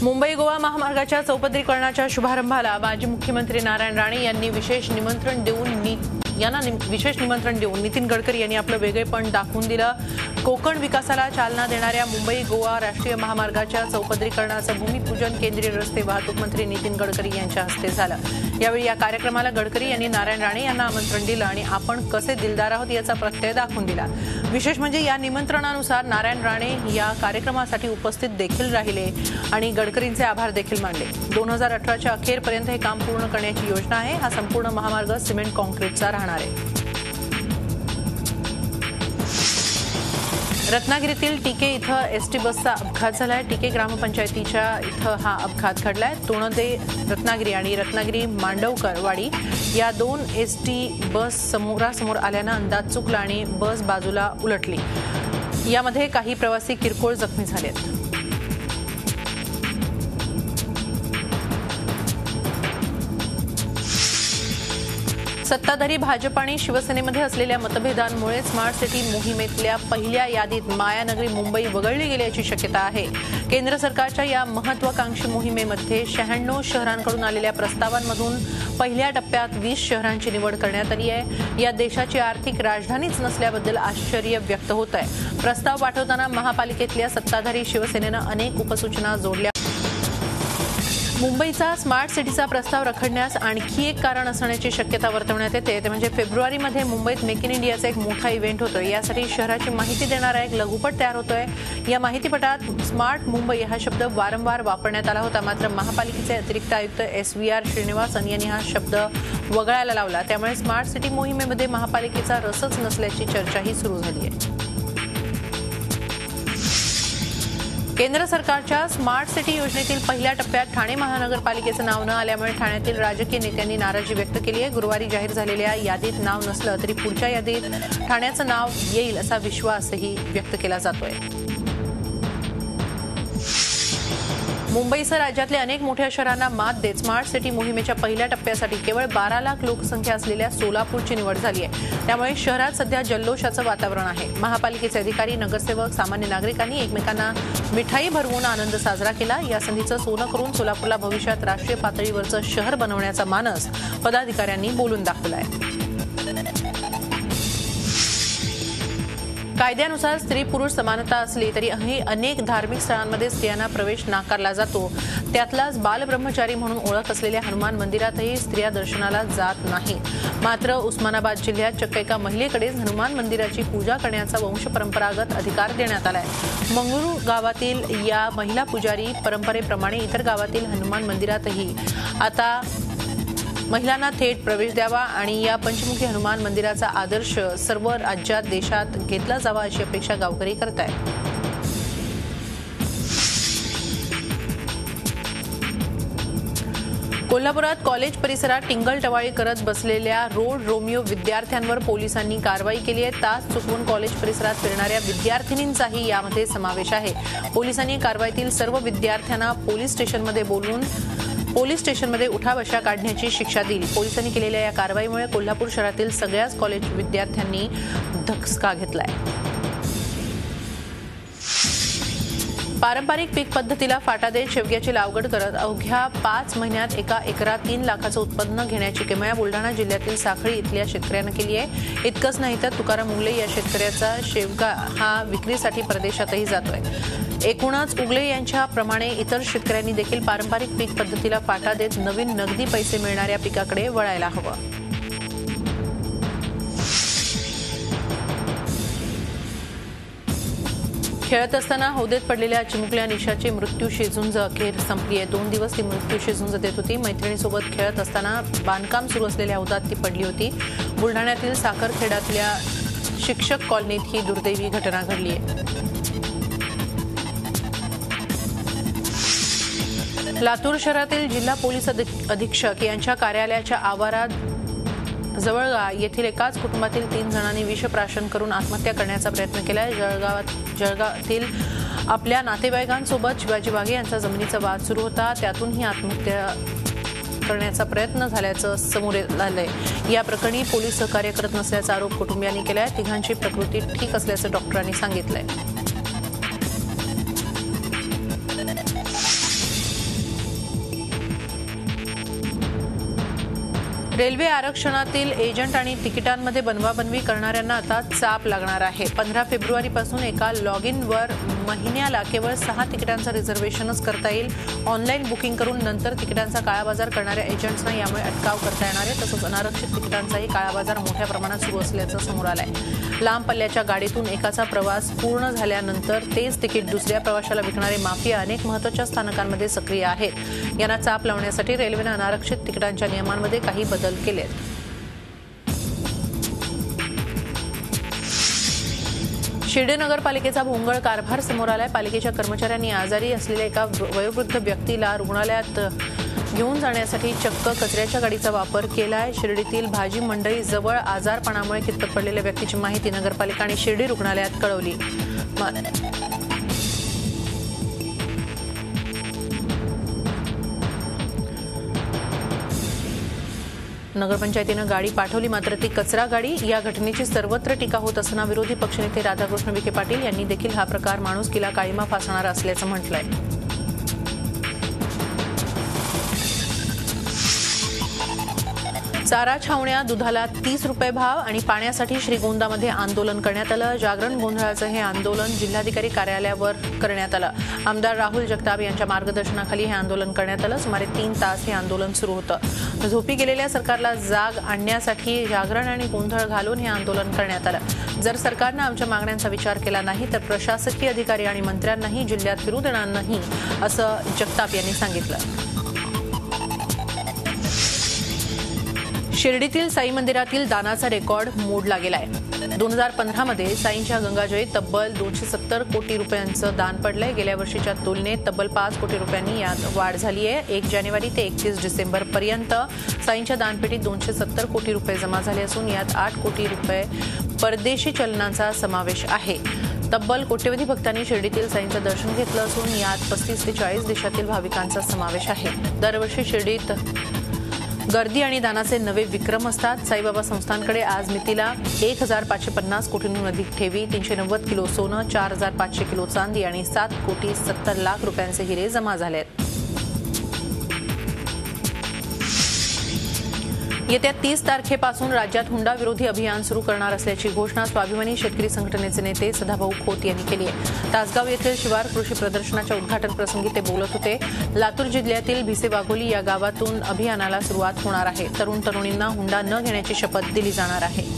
मुंबई गोवा महामार्गाच्या चौपदरीकरणाच्या शुभारंभाला माजी मुख्यमंत्री नारायण राणे यांनी विशेष निमंत्रण देऊन नितीन गडकरी यांनी आपलं वेगळेपण दाखवून दिलं। कोकण विकासाला चालना देणाऱ्या मुंबई गोवा राष्ट्रीय महामार्गाच्या चौपदरीकरणाचं भूमिपूजन केंद्रीय रस्ते वाहतूक मंत्री नितीन गडकरी यांच्या हस्ते झालं। यावेळी या कार्यक्रमाला गडकरी यांनी नारायण राणे यांना आमंत्रण दिलं आणि आपण कसे दिलदार आहोत याचा प्रत्यय दाखवून दिला। विशेष म्हणजे या निमंत्रणानुसार नारायण राणे या कार्यक्रमासाठी उपस्थित देखील राहिले आणि गडकरींचे आभार देखील मानले। 2018च्या अखेरपर्यंत हे काम पूर्ण करण्याची योजना आहे। हा संपूर्ण महामार्ग सिमेंट कॉन्क्रीटचा राहणार आहे। रत्नागिरीतील टीके इथं एसटी बसचा अपघात झालाय। टीके ग्रामपंचायतीच्या इथं हा अपघात घडलाय। तोणदे रत्नागिरी आणि रत्नागिरी मांडवकरवाडी या दोन एसटी बस समोरासमोर आल्यानं अंदाज चुकला आणि बस बाजूला उलटली। यामध्ये काही प्रवासी किरकोळ जखमी झालेत। सत्ताधारी भाजप आणि शिवसेनेमध्ये असलेल्या मतभेदांमुळे स्मार्ट सिटी मोहिमेतल्या पहिल्या यादीत मायानगरी मुंबई वगळली गेल्याची शक्यता आहे। केंद्र सरकारच्या या महत्वाकांक्षी मोहिमेमध्ये 96 शहरांकडून आलेल्या प्रस्तावांमधून पहिल्या टप्प्यात 20 शहरांची निवड करण्यात आली आहे। या देशाची आर्थिक राजधानीच नसल्याबद्दल आश्चर्य व्यक्त होत आहे। प्रस्ताव पाठवताना महापालिकेतल्या सत्ताधारी शिवसेनेनं अनेक उपसूचना जोडल्या। मुंबईचा स्मार्ट सिटीचा प्रस्ताव रखडण्यास आणखी एक कारण असण्याची शक्यता वर्तवण्यात येते, ते म्हणजे फेब्रुवारीमध्ये मुंबईत मेक इन इंडियाचा एक मोठा इव्हेंट होतोय। यासाठी शहराची माहिती देणारा एक लघुपट तयार होतोय। या माहितीपटात स्मार्ट मुंबई हा शब्द वारंवार वापरण्यात आला होता, मात्र महापालिकेचे अतिरिक्त आयुक्त SVR श्रीनिवासन यांनी हा शब्द वगळायला लावला। त्यामुळे स्मार्ट सिटी मोहिमेमध्ये महापालिकेचा रसच नसल्याची चर्चाही सुरू झाली आहे। केंद्र सरकारच्या स्मार्ट सिटी योजनेतील पहिल्या टप्प्यात ठाणे महानगरपालिकेचं नाव न आल्यामुळे ठाण्यातील राजकीय नेत्यांनी नाराजी व्यक्त केली आहे। गुरुवारी जाहीर झालेल्या यादीत नाव नसलं तरी पुढच्या यादीत ठाण्याचं नाव येईल असा विश्वासही व्यक्त केला जातोय। मुंबईसह राज्यातल्या अनेक मोठ्या शहरांना मात देत स्मार्ट सिटी मोहिमेच्या पहिल्या टप्प्यासाठी केवळ 12 लाख लोकसंख्या असलेल्या सोलापूरची निवड झाली आहे। त्यामुळे शहरात सध्या जल्लोषाचं वातावरण आहे। महापालिकेचे अधिकारी, नगरसेवक, सामान्य नागरिकांनी एकमेकांना मिठाई भरवून आनंद साजरा केला। या संधीचं सोनं करून सोलापूरला भविष्यात राष्ट्रीय पातळीवरचं शहर बनवण्याचा मानस पदाधिकाऱ्यांनी बोलून दाखवला आहे। कायद्यानुसार स्त्री पुरुष समानता असली तरीही अनेक धार्मिक स्थळांमध्ये स्त्रियांना प्रवेश नाकारला जातो। त्यातलाच बालब्रह्मचारी म्हणून ओळख असलेल्या हनुमान मंदिरातही स्त्रिया दर्शनाला जात नाहीत। मात्र उस्मानाबाद जिल्ह्यात चक्क एका महिलेकडेच हनुमान मंदिराची पूजा करण्याचा वंशपरंपरागत अधिकार देण्यात आलाय। मंगळूर गावातील या महिला पुजारी परंपरेप्रमाणे इतर गावातील हनुमान मंदिरातही आता महिलांना थेट प्रवेश द्यावा आणि या पंचमुखी हनुमान मंदिराचा आदर्श सर्व राज्यात देशात घेतला जावा अशी अपेक्षा गावकरी करत आहेत। कोल्हापुरात कॉलेज परिसरात टिंगलटवाळी करत बसलेल्या रोड रोमिओ विद्यार्थ्यांवर पोलिसांनी कारवाई केली आहे। तास चुकवून कॉलेज परिसरात फिरणाऱ्या विद्यार्थिनींचाही यामध्ये समावेश आहे। पोलिसांनी कारवाईतील सर्व विद्यार्थ्यांना पोलीस स्टेशनमध्ये उठाबशा काढण्याची शिक्षा दिली। पोलिसांनी केलेल्या या कारवाईमुळे कोल्हापूर शहरातील सगळ्याच कॉलेज विद्यार्थ्यांनी धक्का घेतलाय। पारंपरिक पीक पद्धतीला फाटा देत शेवग्याची लागवड करत अवघ्या 5 महिन्यात एका एकरात 3 लाखाचं उत्पन्न घेण्याची किमया बुलढाणा जिल्ह्यातील साखळी इथल्या शेतकऱ्यांना केली आहे। इतकंच नाही तर तुकाराम उगले या शेतकऱ्याचा शेवगा हा विक्रीसाठी परदेशातही जातोय। एकूणच उगले यांच्याप्रमाणे इतर शेतकऱ्यांनी देखील पारंपरिक पीक पद्धतीला फाटा देत नवीन नगदी पैसे मिळणाऱ्या पिकाकडे वळायला हवं। खेळत असताना हौदेत पडलेल्या चिमुकल्या निशाची मृत्यूशी झुंज अखेर संपली आहे। 2 दिवस ती मृत्यूशी झुंज देत होती। मैत्रिणीसोबत खेळत असताना बांधकाम सुरू असलेल्या हौदात ती पडली होती। बुलढाण्यातील साखरखेड्यातल्या शिक्षक कॉलनीत ही दुर्दैवी घटना घडली आहे। लातूर शहरातील जिल्हा पोलीस अधीक्षक यांच्या कार्यालयाच्या आवारात जवळगा येथील एकाच कुटुंबातील 3 जणांनी विषप्राशन करून आत्महत्या करण्याचा प्रयत्न केलाय। जळगावातील आपल्या नातेवाईकांसोबत शिवाजी वाघे यांचा जमिनीचा वाद सुरू होता, त्यातून ही आत्महत्या करण्याचा प्रयत्न झाल्याचं समोर आलंय। या प्रकरणी पोलीस सहकार्य करत नसल्याचा आरोप कुटुंबियांनी केलाय। तिघांची प्रकृती ठीक असल्याचं डॉक्टरांनी सांगितलंय। रेल्वे आरक्षणातील एजंट आणि तिकिटांमध्ये बनवाबनवी करणाऱ्यांना आता चाप लागणार आहे। 15 फेब्रुवारीपासून एका लॉग इनवर महिन्याला केवळ 6 तिकिटांचं रिझर्वेशनच करता येईल। ऑनलाईन बुकिंग करून नंतर तिकिटांचा काळाबाजार करणाऱ्या एजंट्सना यामुळे अटकाव करता येणार आहे। तसंच अनारक्षित तिकिटांचाही काळाबाजार मोठ्या प्रमाणात सुरू असल्याचं समोर आलंय। लांब पल्ल्याच्या गाडीतून एकाचा प्रवास पूर्ण झाल्यानंतर तेच तिकीट दुसऱ्या प्रवाशाला विकणारे माफिया अनेक महत्त्वाच्या स्थानकांमध्ये सक्रिय आहेत। यांना चाप लावण्यासाठी रेल्वेने अनारक्षित तिकिटांच्या नियमांमध्ये काही बदल केलेत। शिर्डी नगरपालिकेचा भोंगळ कारभार समोर आलाय। पालिकेच्या कर्मचाऱ्यांनी आजारी असलेल्या एका वयोवृद्ध व्यक्तीला रुग्णालयात घेऊन जाण्यासाठी चक्क कचऱ्याच्या गाडीचा वापर केलाय। शिर्डीतील भाजी मंडई जवळ आजारपणामुळे खितपत पडलेल्या व्यक्तीची माहिती नगरपालिका आणि शिर्डी रुग्णालयात कळवली। नगरपंचायतीनं गाडी पाठवली, मात्र ती कचरा गाडी। या घटनेची सर्वत्र टीका होत असताना विरोधी पक्षनेते राधाकृष्ण विखे पाटील यांनी देखील हा प्रकार माणुसकीला काळिमा फासणारा असल्याचं म्हटलंय। चारा छावण्या दुधाला 30 रुपये भाव आणि पाण्यासाठी श्रीगोंदामध्ये आंदोलन करण्यात आलं। जागरण गोंधळाचं हे आंदोलन जिल्हाधिकारी कार्यालयावर करण्यात आलं। आमदार राहुल जगताप यांच्या मार्गदर्शनाखाली हे आंदोलन करण्यात आलं। सुमारे 3 तास हे आंदोलन सुरू होतं। झोपी गेलेल्या सरकारला जाग आणण्यासाठी जागरण आणि गोंधळ घालून हे आंदोलन करण्यात आलं। जर सरकारनं आमच्या मागण्यांचा विचार केला नाही तर प्रशासकीय अधिकारी आणि मंत्र्यांनाही जिल्ह्यात फिरू देणार नाही, असं जगताप यांनी सांगितलं। शिर्डीतील साई मंदिरातील दानाचा रेकॉर्ड मोडला गेलाय। 2015 मध्ये साईंच्या गंगाजळीत तब्बल 270 कोटी रुपयांचं दान पडलंय। गेल्या वर्षीच्या तुलनेत तब्बल 5 कोटी रुपयांनी यात वाढ झाली आहे। 1 जानेवारी ते 31 डिसेंबर पर्यंत साईंच्या दानपेटीत 270 कोटी रुपये जमा झाले असून यात 8 कोटी रुपये परदेशी चलनांचा समावेश आहे। तब्बल कोट्यवधी भक्तांनी शिर्डीतील साईंचं दर्शन घेतलं असून यात 35 ते 40 देशातील भाविकांचा समावेश आहे। दरवर्षी शिर्डीत गर्दी आणि दानाचे नवे विक्रम असतात। साईबाबा संस्थानकडे आज मितीला 1550 कोटींहून अधिक ठेवी, 390 किलो सोनं, 4500 किलो चांदी आणि 7 कोटी 70 लाख रुपयांचे हिरे जमा झाले आहेत। येत्या 30 तारखेपासून राज्यात हुंडा विरोधी अभियान सुरू करणार असल्याची घोषणा स्वाभिमानी शेतकरी संघटनेचे नेते सदाभाऊ खोत यांनी केली आहे। तासगाव येथील शिवार कृषी प्रदर्शनाच्या उद्घाटन प्रसंगी ते बोलत होते। लातूर जिल्ह्यातील भिसे वाघोली या गावातून अभियानाला सुरुवात होणार आहे। तरुण तरुणींना हुंडा न घेण्याची शपथ दिली जाणार आहे।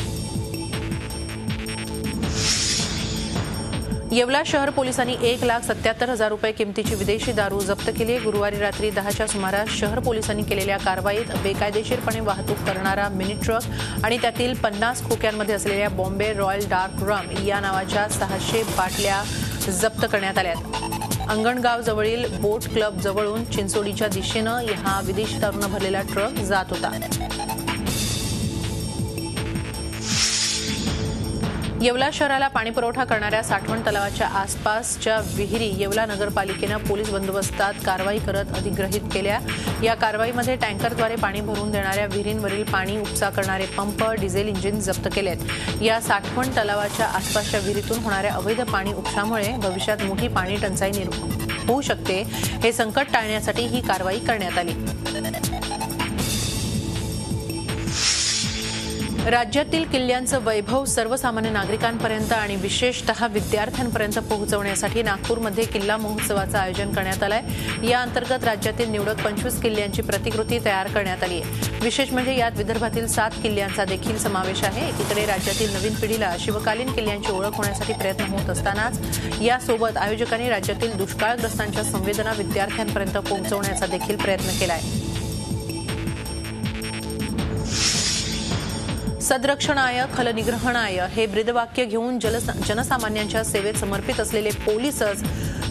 येवला शहर पोलिसांनी 1,77,000 रुपये किमतीची विदेशी दारू जप्त केली। गुरुवारी रात्री 10च्या सुमारास शहर पोलिसांनी केलेल्या कारवाईत बेकायदेशीरपणे वाहतूक करणारा मिनी ट्रक आणि त्यातील 50 खोक्यांमध्ये असलेल्या बॉम्बे रॉयल डार्क रम या नावाच्या 600 बाटल्या जप्त करण्यात आल्या। अंगणगाव जवळील बोट क्लब जवळून चिंचोडीच्या दिशेनं हा विदेशी दारूनं भरलेला ट्रक जात होता। येवला शहराला पाणीपुरवठा करणाऱ्या साठवण तलावाच्या आसपासच्या विहिरी येवला नगरपालिकेनं पोलीस बंदोबस्तात कारवाई करत अधिग्रहित केल्या। या कारवाईमध्ये टँकरद्वारे पाणी भरून देणाऱ्या विहिरींवरील पाणी उपसा करणारे पंप, डिझेल इंजिन जप्त केलेत। या साठवण तलावाच्या आसपासच्या विहिरीतून होणाऱ्या अवैध पाणी उपशामुळे भविष्यात मोठी पाणी टंचाई होऊ शकते। हे संकट टाळण्यासाठी ही कारवाई करण्यात आली। राज्यातील किल्ल्यांचं वैभव सर्वसामान्य नागरिकांपर्यंत आणि विशेषतः विद्यार्थ्यांपर्यंत पोहोचवण्यासाठी नागपूरमध्ये किल्ला महोत्सवाचं आयोजन करण्यात आलंय। या अंतर्गत राज्यातील निवडक 25 किल्ल्यांची प्रतिकृती तयार करण्यात आली आहे। विशेष म्हणजे यात विदर्भातील 7 किल्ल्यांचा देखील समावेश आहे। एकीकडे राज्यातील नवीन पिढीला शिवकालीन किल्ल्यांची ओळख होण्यासाठी प्रयत्न होत असतानाच यासोबत आयोजकांनी राज्यातील दुष्काळग्रस्तांच्या संवेदना विद्यार्थ्यांपर्यंत पोहोचवण्याचा देखील प्रयत्न केला आहे। सदरक्षणाय खलनिग्रहणाय हे ब्रीदवाक्य घेऊन जनसामान्यांच्या सेवेत समर्पित असलेले पोलीसच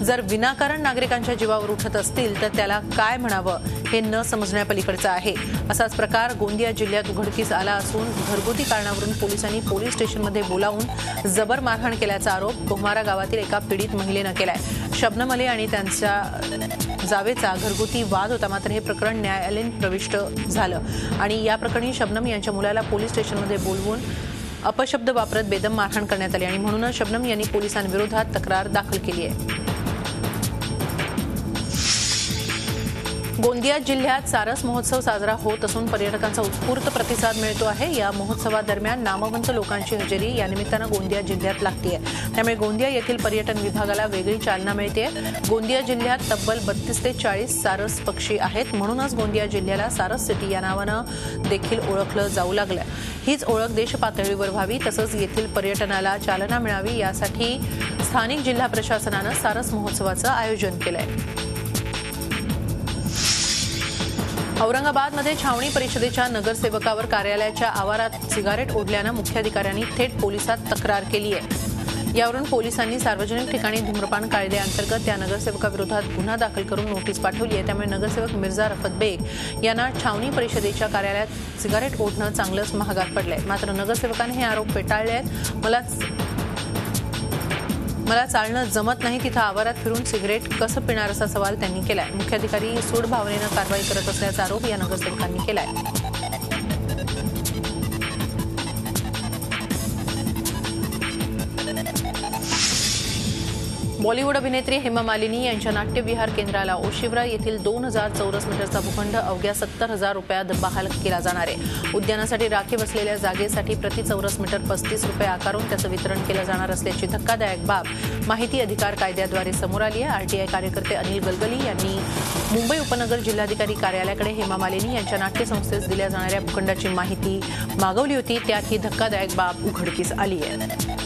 जर विनाकारण नागरिकांच्या जीवावर उठत असतील तर त्याला काय म्हणावं हे न समजण्यापलीकडचं आहे। असाच प्रकार गोंदिया जिल्ह्यात उघडकीस आला असून घरगुती कारणावरून पोलिसांनी पोलीस स्टेशनमध्ये बोलावून जबर मारहाण केल्याचा आरोप कोहमारा गावातील एका पीडित महिलेनं केलाय। शबनम अली आणि त्यांच्या जावेचा घरगुती वाद होता, मात्र हे प्रकरण न्यायालयीन प्रविष्ट झालं आणि या प्रकरणी शबनम यांच्या मुलाला पोलीस स्टेशनमध्ये बोलवून अपशब्द वापरत बेदम मारहाण करण्यात आली आणि म्हणूनच शबनम यांनी पोलिसांविरोधात तक्रार दाखल केली आहे। गोंदिया जिल्ह्यात सारस महोत्सव साजरा होत असून पर्यटकांचा उत्स्फूर्त प्रतिसाद मिळतो आहे। या महोत्सवादरम्यान नामवंत लोकांची हजेरी या निमित्तानं गोंदिया जिल्ह्यात लागते। त्यामुळे गोंदिया येथील पर्यटन विभागाला वेगळी चालना मिळते। गोंदिया जिल्ह्यात तब्बल 32 ते 40 सारस पक्षी आहेत। म्हणूनच गोंदिया जिल्ह्याला सारस सिटी या नावानं देखील ओळखलं जाऊ लागलं। हीच ओळख देशपातळीवर व्हावी तसंच येथील पर्यटनाला चालना मिळावी यासाठी स्थानिक जिल्हा प्रशासनानं सारस महोत्सवाचं आयोजन केलंय। औरंगाबादमध्ये छावणी परिषदेच्या नगरसेवकावर कार्यालयाच्या आवारात सिगारेट ओढल्यानं मुख्याधिकाऱ्यांनी थेट पोलिसात तक्रार केली आहे। यावरून पोलिसांनी सार्वजनिक ठिकाणी धूम्रपान कायद्याअंतर्गत त्या नगरसेवकाविरोधात गुन्हा दाखल करून नोटीस पाठवली आहे। त्यामुळे नगरसेवक मिर्झा रफत बेग यांना छावणी परिषदेच्या कार्यालयात सिगारेट ओढणं चांगलंच महागात पडलंय। मात्र नगरसेवकांनी हे आरोप फेटाळले आहेत। मला चालणं जमत नाही, तिथं आवारात फिरून सिगरेट कसं पिणार असा सवाल त्यांनी केलाय। मुख्याधिकारी सूड भावनेनं कारवाई करत असल्याचा आरोप या नगरसेवकांनी केलाय। बॉलिवूड अभिनेत्री हेमा मालिनी यांच्या नाट्यविहार केंद्राला ओशिवरा येथील 2000 चौरस मीटरचा भूखंड अवघ्या 70,000 रुपयात बहाल केला जाणार आहे। उद्यानासाठी राखीव असलेल्या जागेसाठी प्रति चौरस मीटर 35 रुपये आकारून त्याचं वितरण केलं जाणार असल्याची धक्कादायक बाब माहिती अधिकार कायद्याद्वारे समोर आली आहे। आरटीआय कार्यकर्ते अनिल गलगली यांनी मुंबई उपनगर जिल्हाधिकारी कार्यालयाकडे हेमा मालिनी यांच्या नाट्यसंस्थेस दिल्या जाणाऱ्या भूखंडाची माहिती मागवली होती। त्यात ही धक्कादायक बाब उघडकीस आली आहे।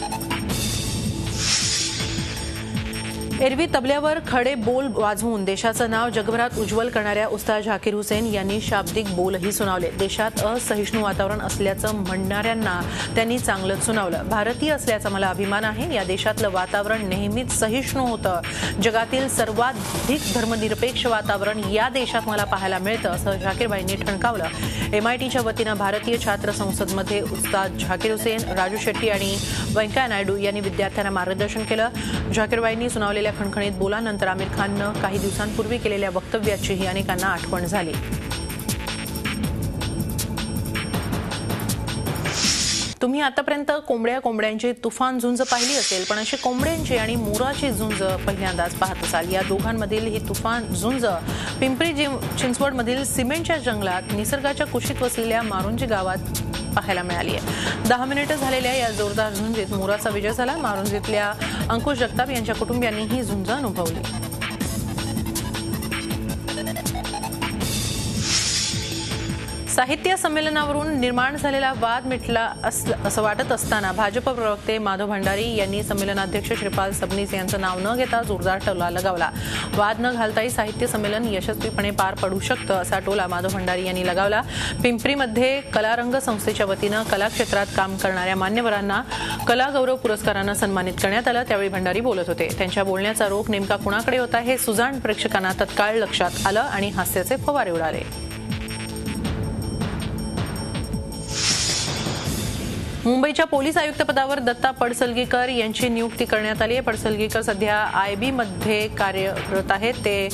एरवी तबल्यावर खडे बोल वाजवून देशाचं नाव जगभरात उज्ज्वल करणाऱ्या उस्ताद झाकीर हुसेन यांनी शाब्दिक बोलही सुनावले। देशात असहिष्णू वातावरण असल्याचं म्हणणाऱ्यांना त्यांनी चांगलंच सुनावलं। भारतीय असल्याचा मला अभिमान आहे। या देशातलं वातावरण नेहमीच सहिष्णू होतं। जगातील सर्वाधिक धर्मनिरपेक्ष वातावरण या देशात मला पाहायला मिळतं असं झाकीरबाईंनी ठणकावलं। एमआयटीच्या वतीनं भारतीय छात्र संसदमध्ये उस्ताद झाकीर हुसेन, राजू शेट्टी आणि व्यंकय्या नायडू यांनी विद्यार्थ्यांना मार्गदर्शन केलं। झाकीरबाईंनी सुनावलेल्या खणखणीत बोलानंतर आमिर खाननं काही दिवसांपूर्वी केलेल्या वक्तव्याचीही अनेकांना आठवण झाली। तुम्ही आतापर्यंत कोंबड्यांची तुफान झुंज पाहिली असेल, पण अशी कोंबड्यांची आणि मोराची झुंज पहिल्यांदाच पाहत असाल। या दोघांमधील ही तुफान झुंज पिंपरी चिंचवडमधील सिमेंटच्या जंगलात निसर्गाच्या कुशीत वसलेल्या मारुंजी गावात पाहायला मिळाली आहे। 10 मिनिटं झालेल्या या जोरदार झुंजीत मोराचा विजय झाला। मारुंजीतल्या अंकुश जगताप यांच्या कुटुंबियांनी ही झुंज अनुभवली। साहित्य संमेलनावरून निर्माण झालेला वाद मिटला असं वाटत असताना भाजप प्रवक्ते माधव भंडारी यांनी संमेलनाध्यक्ष श्रीपाल सबनीस यांचं नाव न घेता जोरदार टोला लगावला। वाद न घालताही साहित्य संमेलन यशस्वीपणे पार पडू शकतं असा टोला माधव भंडारी यांनी लगावला। पिंपरीमध्ये कलारंग संस्थेच्या वतीनं कला क्षेत्रात काम करणाऱ्या मान्यवरांना कला गौरव पुरस्कारानं सन्मानित करण्यात आलं। त्यावेळी भंडारी बोलत होते। त्यांच्या बोलण्याचा रोख नेमका कुणाकडे होता हे सुजाण प्रेक्षकांना तत्काळ लक्षात आलं आणि हास्याचे फवारे उडाले। मुंबईच्या पोलीस आयुक्तपदावर दत्ता पडसलगीकर यांची नियुक्ती करण्यात आली आहे। पडसलगीकर सध्या आयबी मध्ये कार्यरत आहेत। ते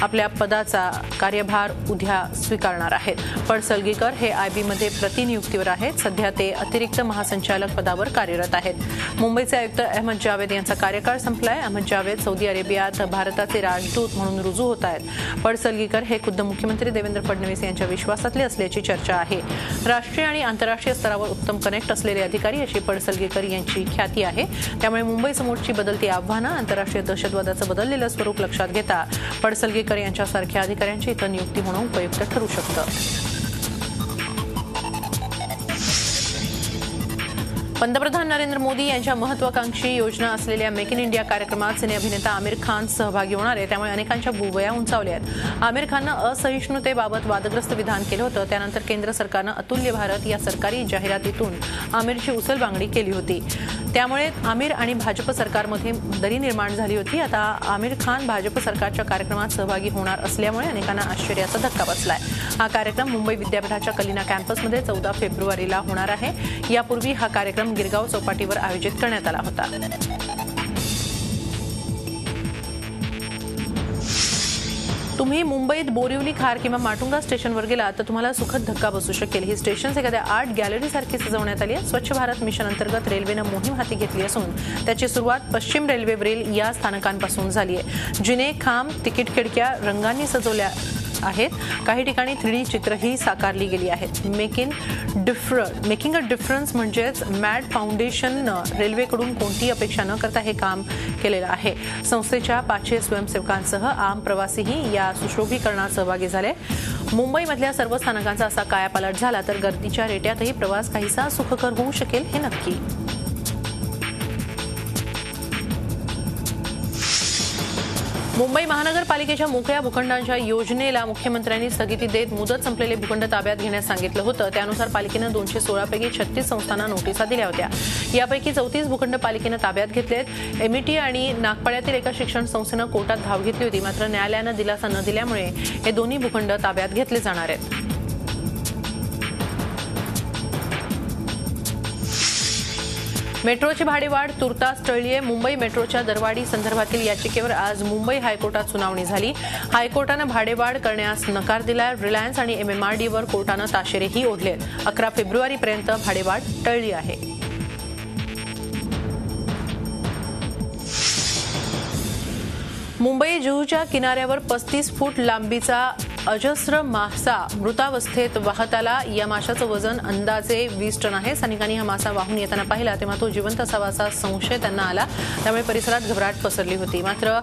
आपल्या पदाचा कार्यभार उद्या स्वीकारणार आहेत। पडसलगीकर हे आयबीमध्ये प्रतिनियुक्तीवर आहेत। सध्या ते अतिरिक्त महासंचालक पदावर कार्यरत आहेत। मुंबईचे आयुक्त अहमद जावेद यांचा कार्यकाळ संपलाय। अहमद जावेद सौदी अरेबियात भारताचे राजदूत म्हणून रुजू होत आहेत। पडसलगीकर हे खुद्द मुख्यमंत्री देवेंद्र फडणवीस यांच्या विश्वासातले असल्याची चर्चा आहे। राष्ट्रीय आणि आंतरराष्ट्रीय स्तरावर उत्तम कनेक्ट असलेले अधिकारी अशी पडसलगीकर यांची ख्याती आहे। त्यामुळे मुंबईसमोरची बदलती आव्हानं, आंतरराष्ट्रीय दहशतवादाचं बदललेलं स्वरूप लक्षात घेता पडसलगीकर यांच्यासारख्या अधिकाऱ्यांची इथं नियुक्ती होणं उपयुक्त ठरू शकतं। पंतप्रधान नरेंद्र मोदी यांच्या महत्वाकांक्षी योजना असलेल्या मेक इन इंडिया कार्यक्रमात सिने अभिनेता आमिर खान सहभागी होणार आहे। त्यामुळे अनेकांच्या भुवया उंचावल्या आहेत। आमिर खाननं असहिष्णुतेबाबत वादग्रस्त विधान केलं होतं। त्यानंतर केंद्र सरकारनं अतुल्य भारत या सरकारी जाहिरातीतून आमिरची उचलबांगडी केली होती। त्यामुळे आमिर आणि भाजप सरकारमध्ये दरी निर्माण झाली होती। आता आमिर खान भाजप सरकारच्या कार्यक्रमात सहभागी होणार असल्यामुळे अनेकांना आश्चर्याचा धक्का बसलाय। हा कार्यक्रम मुंबई विद्यापीठाच्या कलिना कॅम्पसमध्ये 14 फेब्रुवारीला होणार आहे। यापूर्वी हा कार्यक्रम गिरगाव चौपाटीवर आयोजित करण्यात आला होता। तुम्ही मुंबईत बोरिवली, खार किंवा माटुंगा स्टेशनवर गेलात तर तुम्हाला सुखद धक्का बसू शकेल। ही स्टेशन्स एखाद्या आर्ट गॅलरीसारखी सजवण्यात आली आहे। स्वच्छ भारत मिशन अंतर्गत रेल्वेनं मोहीम हाती घेतली असून त्याची सुरुवात पश्चिम रेल्वेवरील या स्थानकांपासून झाली आहे। जिने, खांब, तिकीट खिडक्या रंगांनी आहेत. काही ठिकाणी 3D चित्रही साकारली गेली आहेत. मेकिंग अ डिफरन्स म्हणजेच मॅड फाउंडेशननं रेल्वेकडून कोणतीही अपेक्षा न करता हे काम केलेलं आहे. संस्थेच्या 500 स्वयंसेवकांसह आम प्रवासीही या सुशोभीकरणात सहभागी झाले. मुंबईमधल्या सर्व स्थानकांचा असा कायापालट झाला तर गर्दीच्या रेट्यातही प्रवास काहीसा सुखकर होऊ शकेल हे नक्की. मुंबई महानगरपालिकेच्या मोकळ्या भूखंडांच्या योजनेला मुख्यमंत्र्यांनी स्थगिती देत मुदत संपलेले भूखंड ताब्यात घेण्यास सांगितलं होतं. त्यानुसार पालिकेनं 216 पैकी 36 संस्थांना नोटिसा दिल्या होत्या. यापैकी 34 भूखंड पालिकेनं ताब्यात घेतलेत. एमईटी आणि नागपाड्यातील एका शिक्षण संस्थेनं कोर्टात धाव घेतली होती. मात्र न्यायालयानं दिलासा न दिल्यामुळे हे दोन्ही भूखंड ताब्यात घेतले जाणार आहेत. मेट्रोची भाडेवाढ तुर्तास टळली आहे. मुंबई मेट्रोच्या दरवाढी संदर्भातील याचिकेवर आज मुंबई हायकोर्टात सुनावणी झाली. हायकोर्टानं भाडेवाढ करण्यास नकार दिला. रिलायन्स आणि MMRDवर कोर्टानं ताशेरेही ओढले. 11 फेब्रुवारीपर्यंत भाडेवाढ टळली आहे. मुंबई जुहूच्या किनाऱ्यावर 35 फूट लांबीचा अजस्र मासा मृतावस्थेत वाहत आला. या माशाचं वजन अंदाजे 20 टन आहे. स्थानिकांनी हा मासा वाहून येताना पाहिला तेव्हा तो जिवंत असावा असा संशय त्यांना आला. त्यामुळे परिसरात घबराट पसरली होती. मात्र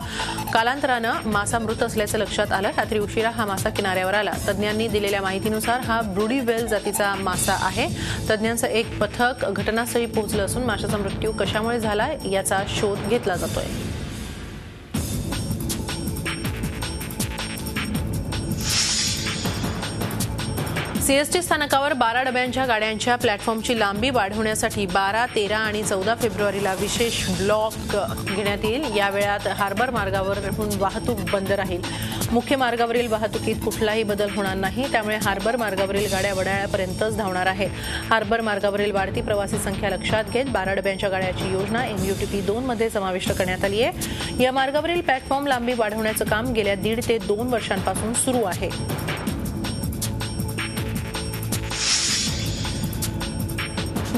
कालांतरानं मासा मृत असल्याचं लक्षात आलं. रात्री उशिरा हा मासा किनाऱ्यावर आला. तज्ज्ञांनी दिलेल्या माहितीनुसार हा ब्रुडी वेल जातीचा मासा आहे. तज्ज्ञांचं एक पथक घटनास्थळी पोहोचलं असून माशाचा मृत्यू कशामुळे झाला याचा शोध घेतला जातोय. सीएसटी स्थानकावर 12 डब्यांच्या गाड्यांच्या प्लॅटफॉर्मची लांबी वाढवण्यासाठी 12, 13 आणि 14 फेब्रुवारीला विशेष ब्लॉक घेण्यात येईल. या वेळात हार्बर मार्गावरून वाहतूक बंद राहील. मुख्य मार्गावरील वाहतुकीत कुठलाही बदल होणार नाही. त्यामुळे हार्बर मार्गावरील गाड्या वडाळ्यापर्यंतच धावणार आहेत. हार्बर मार्गावरील वाढती प्रवासी संख्या लक्षात घेत 12 डब्यांच्या गाड्याची योजना MUTP 2 मध्ये समाविष्ट करण्यात आली आहे. या मार्गावरील प्लॅटफॉर्म लांबी वाढवण्याचं काम गेल्या 1.5 ते 2 वर्षांपासून सुरू आहे.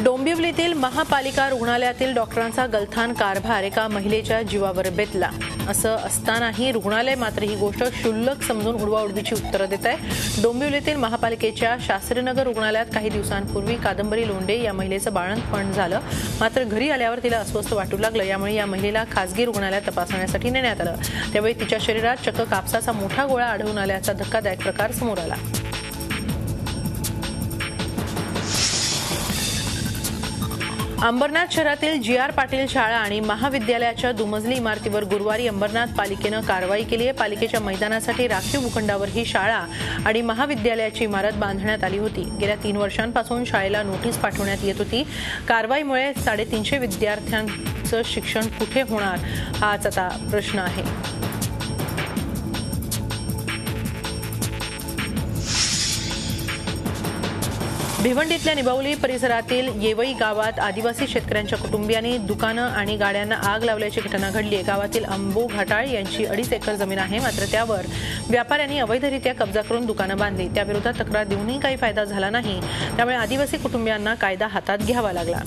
डोंबिवलीतील महापालिका रुग्णालयातील डॉक्टरांचा गलथान कारभार एका महिलेच्या जीवावर बेतला. असं असतानाही रुग्णालय मात्र ही गोष्ट क्षुल्लक समजून उडवाउडवीची उत्तरं देत आहे. डोंबिवलीतील महापालिकेच्या शास्त्रीनगर रुग्णालयात काही दिवसांपूर्वी कादंबरी लोंढे या महिलेचं बाळंतपण झालं. मात्र घरी आल्यावर तिला अस्वस्थ वाटू लागलं. यामुळे या महिलेला खासगी रुग्णालयात तपासण्यासाठी नेण्यात आलं. त्यावेळी तिच्या शरीरात चक्क कापसाचा मोठा गोळा आढळून आल्याचा धक्कादायक प्रकार समोर आला. अंबरनाथ शहरातील GR पाटील शाळा आणि महाविद्यालयाच्या दुमजली इमारतीवर गुरुवारी अंबरनाथ पालिकेनं कारवाई केली आहे. पालिकेच्या मैदानासाठी राखीव भूखंडावर ही शाळा आणि महाविद्यालयाची इमारत बांधण्यात आली होती. गेल्या 3 वर्षांपासून शाळेला नोटीस पाठवण्यात येत होती. कारवाईमुळे 350 विद्यार्थ्यांचं शिक्षण कुठे होणार हाच आता प्रश्न आहे. भिवंडीतल्या निबावली परिसरातील येवई गावात आदिवासी शेतकऱ्यांच्या कुटुंबियांनी दुकानं आणि गाड्यांना आग लावल्याची घटना घडली आहे. गावातील अंबू घाटाळ यांची 2.5 एकर जमीन आहे. मात्र त्यावर व्यापाऱ्यांनी अवैधरित्या कब्जा करून दुकानं बांधली. त्याविरोधात तक्रार देऊनही काही फायदा झाला नाही. त्यामुळे आदिवासी कुटुंबियांना कायदा हातात घ्यावा लागला.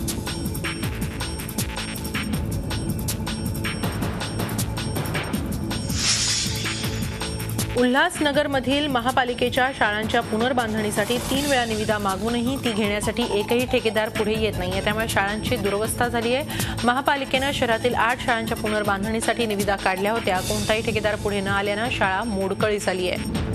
उल्हासनगरमधील महापालिकेच्या शाळांच्या पुनर्बांधणीसाठी 3 वेळा निविदा मागूनही ती घेण्यासाठी एकही ठेकेदार पुढे येत नाहीये. त्यामुळे शाळांची दुरवस्था झाली आहे. महापालिकेनं शहरातील 8 शाळांच्या पुनर्बांधणीसाठी निविदा काढल्या होत्या. कोणताही ठेकेदार पुढे न आल्यानं शाळा मोडकळीस आली आहे.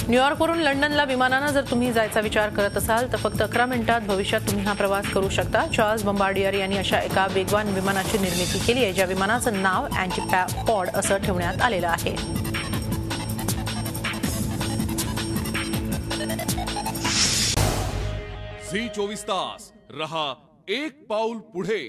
न्यूयॉर्कवरून लंडनला विमानानं जर तुम्ही जायचा विचार करत असाल तर फक्त 11 मिनिटात भविष्यात तुम्ही हा प्रवास करू शकता. चार्ल्स बॉम्बार्डियर यांनी अशा एका वेगवान विमानाची निर्मिती केली आहे, ज्या विमानाचं नाव अँटीपॉड असं ठेवण्यात आलेलं आहे. झी 24 तास रहा एक पाऊल पुढे.